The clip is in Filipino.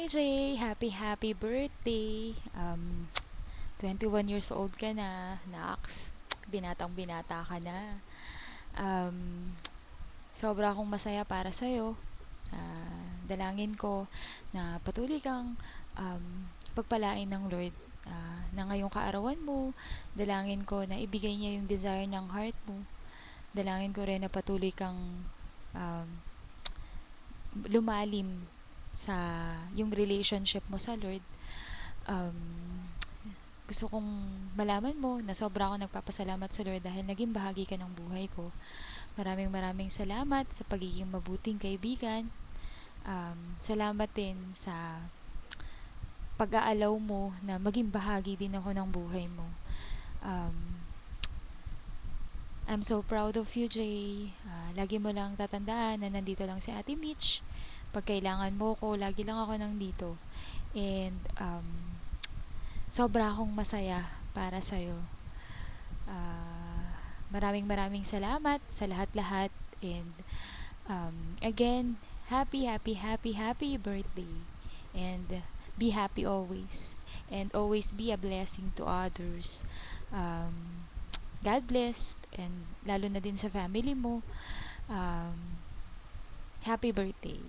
Hi Jay! Happy birthday! 21 years old ka na, Nax. Binatang binata ka na. Um, Sobra akong masaya para sa'yo. Dalangin ko na patuloy kang pagpalain ng Lord na ngayong kaarawan mo. Dalangin ko na ibigay niya yung desire ng heart mo. Dalangin ko rin na patuloy kang um, lumalim sa yung relationship mo sa Lord. um, Gusto kong malaman mo na sobra ako nagpapasalamat sa Lord dahil naging bahagi ka ng buhay ko. Maraming salamat sa pagiging mabuting kaibigan. Salamat din sa pag-aalaw mo na maging bahagi din ako ng buhay mo. Um, I'm so proud of you, Jay. Lagi mo lang tatandaan na nandito lang si Ate Mitch. Pag kailangan mo ko, lagi lang ako nandito. And sobra akong masaya para sa'yo. Maraming salamat sa lahat-lahat. And again, happy birthday. And be happy always. And always be a blessing to others. Um, God bless. And lalo na din sa family mo. Um, Happy birthday.